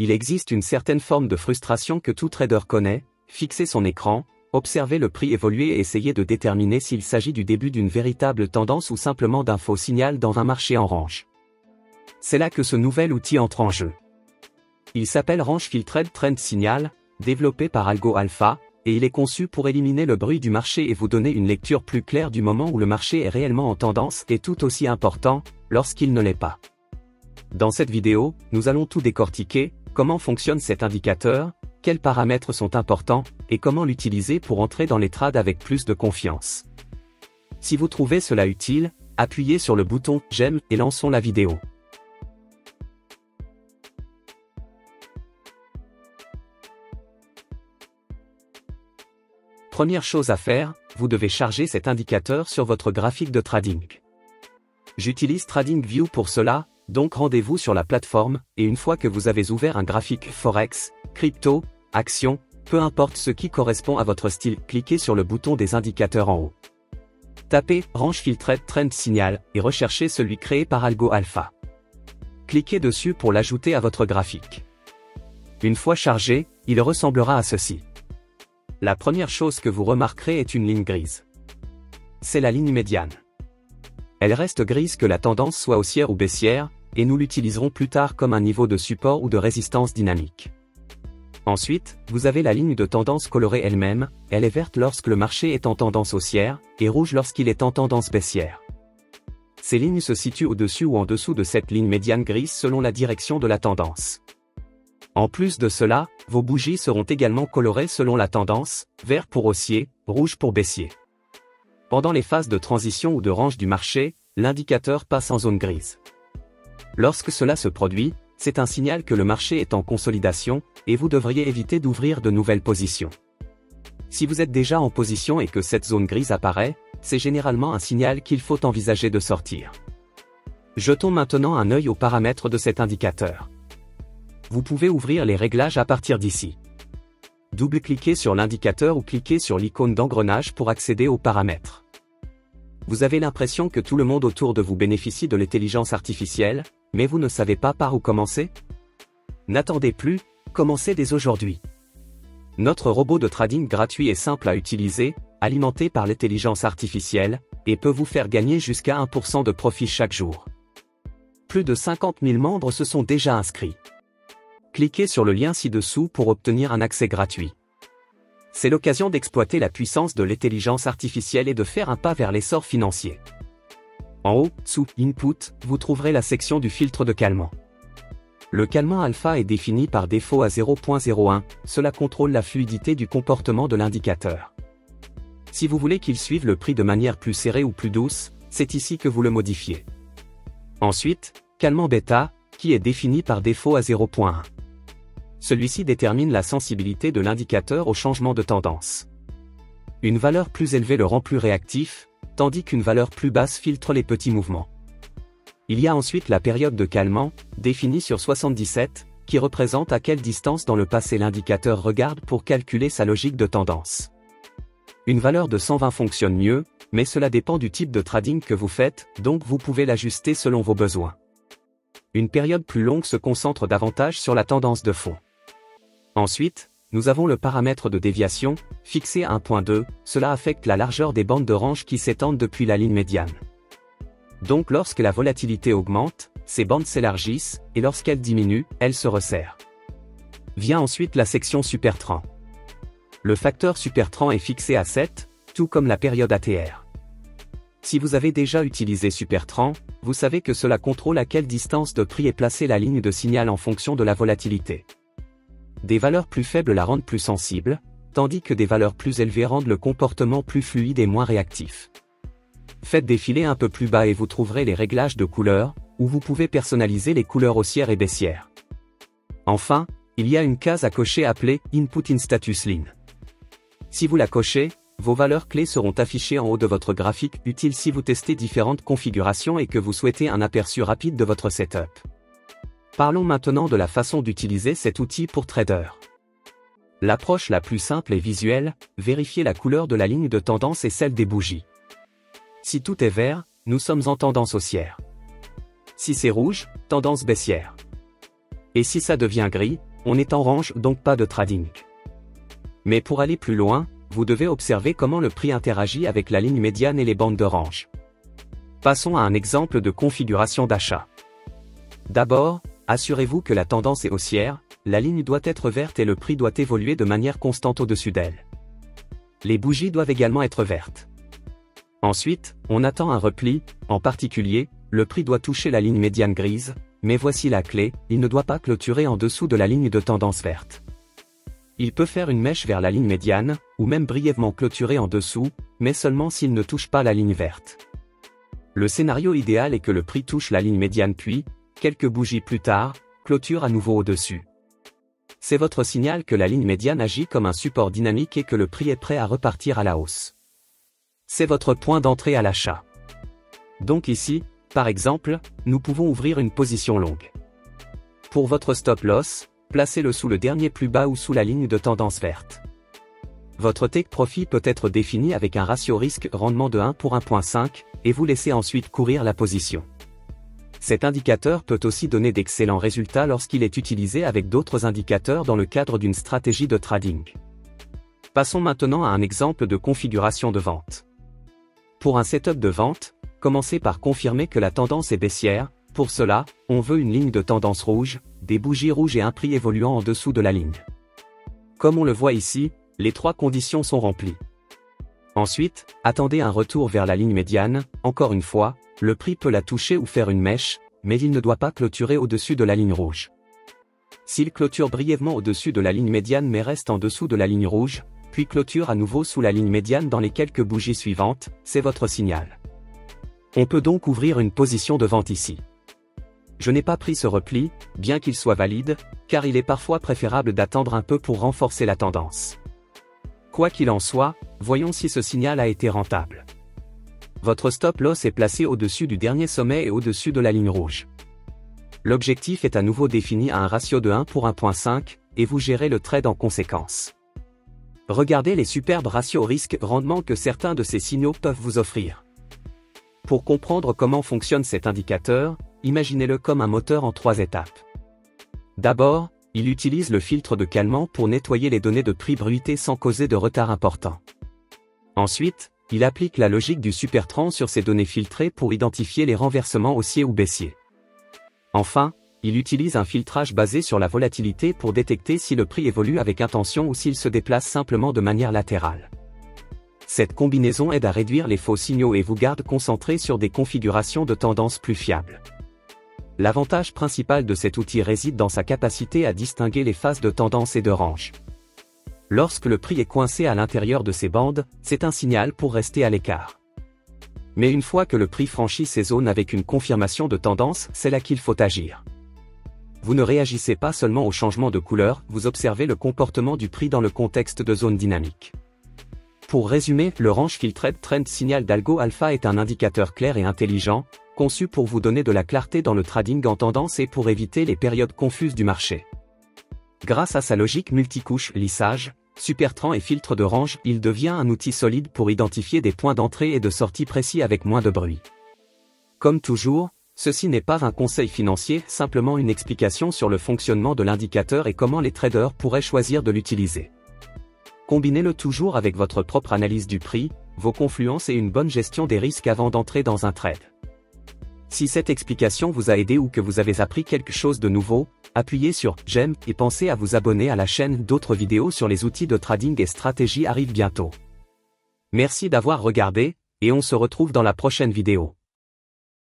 Il existe une certaine forme de frustration que tout trader connaît, fixer son écran, observer le prix évoluer et essayer de déterminer s'il s'agit du début d'une véritable tendance ou simplement d'un faux signal dans un marché en range. C'est là que ce nouvel outil entre en jeu. Il s'appelle Range Filtered Trend Signal, développé par Algo Alpha, et il est conçu pour éliminer le bruit du marché et vous donner une lecture plus claire du moment où le marché est réellement en tendance et tout aussi important, lorsqu'il ne l'est pas. Dans cette vidéo, nous allons tout décortiquer, comment fonctionne cet indicateur, quels paramètres sont importants, et comment l'utiliser pour entrer dans les trades avec plus de confiance. Si vous trouvez cela utile, appuyez sur le bouton « J'aime » et lançons la vidéo. Première chose à faire, vous devez charger cet indicateur sur votre graphique de trading. J'utilise TradingView pour cela, donc rendez-vous sur la plateforme, et une fois que vous avez ouvert un graphique Forex, crypto, action, peu importe ce qui correspond à votre style, cliquez sur le bouton des indicateurs en haut. Tapez « Range Filtered Trend Signal » et recherchez celui créé par Algo Alpha. Cliquez dessus pour l'ajouter à votre graphique. Une fois chargé, il ressemblera à ceci. La première chose que vous remarquerez est une ligne grise. C'est la ligne médiane. Elle reste grise que la tendance soit haussière ou baissière, et nous l'utiliserons plus tard comme un niveau de support ou de résistance dynamique. Ensuite, vous avez la ligne de tendance colorée elle-même, elle est verte lorsque le marché est en tendance haussière, et rouge lorsqu'il est en tendance baissière. Ces lignes se situent au-dessus ou en dessous de cette ligne médiane grise selon la direction de la tendance. En plus de cela, vos bougies seront également colorées selon la tendance, vert pour haussier, rouge pour baissier. Pendant les phases de transition ou de range du marché, l'indicateur passe en zone grise. Lorsque cela se produit, c'est un signal que le marché est en consolidation, et vous devriez éviter d'ouvrir de nouvelles positions. Si vous êtes déjà en position et que cette zone grise apparaît, c'est généralement un signal qu'il faut envisager de sortir. Jetons maintenant un œil aux paramètres de cet indicateur. Vous pouvez ouvrir les réglages à partir d'ici. Double-cliquez sur l'indicateur ou cliquez sur l'icône d'engrenage pour accéder aux paramètres. Vous avez l'impression que tout le monde autour de vous bénéficie de l'intelligence artificielle, mais vous ne savez pas par où commencer? N'attendez plus, commencez dès aujourd'hui. Notre robot de trading gratuit est simple à utiliser, alimenté par l'intelligence artificielle, et peut vous faire gagner jusqu'à 1% de profit chaque jour. Plus de 50 000 membres se sont déjà inscrits. Cliquez sur le lien ci-dessous pour obtenir un accès gratuit. C'est l'occasion d'exploiter la puissance de l'intelligence artificielle et de faire un pas vers l'essor financier. En haut, sous « Input », vous trouverez la section du filtre de calmant. Le calmant alpha est défini par défaut à 0.01, cela contrôle la fluidité du comportement de l'indicateur. Si vous voulez qu'il suive le prix de manière plus serrée ou plus douce, c'est ici que vous le modifiez. Ensuite, calmant bêta, qui est défini par défaut à 0.1. Celui-ci détermine la sensibilité de l'indicateur au changement de tendance. Une valeur plus élevée le rend plus réactif, tandis qu'une valeur plus basse filtre les petits mouvements. Il y a ensuite la période de calmant, définie sur 77, qui représente à quelle distance dans le passé l'indicateur regarde pour calculer sa logique de tendance. Une valeur de 120 fonctionne mieux, mais cela dépend du type de trading que vous faites, donc vous pouvez l'ajuster selon vos besoins. Une période plus longue se concentre davantage sur la tendance de fond. Ensuite, nous avons le paramètre de déviation, fixé à 1.2, cela affecte la largeur des bandes de range qui s'étendent depuis la ligne médiane. Donc lorsque la volatilité augmente, ces bandes s'élargissent, et lorsqu'elles diminuent, elles se resserrent. Vient ensuite la section Supertrend. Le facteur Supertrend est fixé à 7, tout comme la période ATR. Si vous avez déjà utilisé Supertrend, vous savez que cela contrôle à quelle distance de prix est placée la ligne de signal en fonction de la volatilité. Des valeurs plus faibles la rendent plus sensible, tandis que des valeurs plus élevées rendent le comportement plus fluide et moins réactif. Faites défiler un peu plus bas et vous trouverez les réglages de couleurs, où vous pouvez personnaliser les couleurs haussières et baissières. Enfin, il y a une case à cocher appelée « Input in Status Line ». Si vous la cochez, vos valeurs clés seront affichées en haut de votre graphique, utile si vous testez différentes configurations et que vous souhaitez un aperçu rapide de votre setup. Parlons maintenant de la façon d'utiliser cet outil pour trader. L'approche la plus simple et visuelle, vérifiez la couleur de la ligne de tendance et celle des bougies. Si tout est vert, nous sommes en tendance haussière. Si c'est rouge, tendance baissière. Et si ça devient gris, on est en range donc pas de trading. Mais pour aller plus loin, vous devez observer comment le prix interagit avec la ligne médiane et les bandes de range. Passons à un exemple de configuration d'achat. D'abord, assurez-vous que la tendance est haussière, la ligne doit être verte et le prix doit évoluer de manière constante au-dessus d'elle. Les bougies doivent également être vertes. Ensuite, on attend un repli, en particulier, le prix doit toucher la ligne médiane grise, mais voici la clé, il ne doit pas clôturer en dessous de la ligne de tendance verte. Il peut faire une mèche vers la ligne médiane, ou même brièvement clôturer en dessous, mais seulement s'il ne touche pas la ligne verte. Le scénario idéal est que le prix touche la ligne médiane puis, quelques bougies plus tard, clôture à nouveau au-dessus. C'est votre signal que la ligne médiane agit comme un support dynamique et que le prix est prêt à repartir à la hausse. C'est votre point d'entrée à l'achat. Donc ici, par exemple, nous pouvons ouvrir une position longue. Pour votre stop loss, placez-le sous le dernier plus bas ou sous la ligne de tendance verte. Votre take profit peut être défini avec un ratio risque-rendement de 1 pour 1.5, et vous laissez ensuite courir la position. Cet indicateur peut aussi donner d'excellents résultats lorsqu'il est utilisé avec d'autres indicateurs dans le cadre d'une stratégie de trading. Passons maintenant à un exemple de configuration de vente. Pour un setup de vente, commencez par confirmer que la tendance est baissière. Pour cela, on veut une ligne de tendance rouge, des bougies rouges et un prix évoluant en dessous de la ligne. Comme on le voit ici, les trois conditions sont remplies. Ensuite, attendez un retour vers la ligne médiane, encore une fois, le prix peut la toucher ou faire une mèche, mais il ne doit pas clôturer au-dessus de la ligne rouge. S'il clôture brièvement au-dessus de la ligne médiane mais reste en dessous de la ligne rouge, puis clôture à nouveau sous la ligne médiane dans les quelques bougies suivantes, c'est votre signal. On peut donc ouvrir une position de vente ici. Je n'ai pas pris ce repli, bien qu'il soit valide, car il est parfois préférable d'attendre un peu pour renforcer la tendance. Quoi qu'il en soit, voyons si ce signal a été rentable. Votre stop loss est placé au-dessus du dernier sommet et au-dessus de la ligne rouge. L'objectif est à nouveau défini à un ratio de 1 pour 1.5, et vous gérez le trade en conséquence. Regardez les superbes ratios risque-rendement que certains de ces signaux peuvent vous offrir. Pour comprendre comment fonctionne cet indicateur, imaginez-le comme un moteur en 3 étapes. D'abord, il utilise le filtre de calmant pour nettoyer les données de prix bruitées sans causer de retard important. Ensuite, il applique la logique du supertrend sur ces données filtrées pour identifier les renversements haussiers ou baissiers. Enfin, il utilise un filtrage basé sur la volatilité pour détecter si le prix évolue avec intention ou s'il se déplace simplement de manière latérale. Cette combinaison aide à réduire les faux signaux et vous garde concentré sur des configurations de tendance plus fiables. L'avantage principal de cet outil réside dans sa capacité à distinguer les phases de tendance et de range. Lorsque le prix est coincé à l'intérieur de ces bandes, c'est un signal pour rester à l'écart. Mais une fois que le prix franchit ces zones avec une confirmation de tendance, c'est là qu'il faut agir. Vous ne réagissez pas seulement au changement de couleur, vous observez le comportement du prix dans le contexte de zone dynamique. Pour résumer, le Range Filtered Trend Signal d'Algo Alpha est un indicateur clair et intelligent, conçu pour vous donner de la clarté dans le trading en tendance et pour éviter les périodes confuses du marché. Grâce à sa logique multicouche, lissage, supertrend et filtre de range, il devient un outil solide pour identifier des points d'entrée et de sortie précis avec moins de bruit. Comme toujours, ceci n'est pas un conseil financier, simplement une explication sur le fonctionnement de l'indicateur et comment les traders pourraient choisir de l'utiliser. Combinez-le toujours avec votre propre analyse du prix, vos confluences et une bonne gestion des risques avant d'entrer dans un trade. Si cette explication vous a aidé ou que vous avez appris quelque chose de nouveau, appuyez sur « J'aime » et pensez à vous abonner à la chaîne. D'autres vidéos sur les outils de trading et stratégie arrivent bientôt. Merci d'avoir regardé, et on se retrouve dans la prochaine vidéo.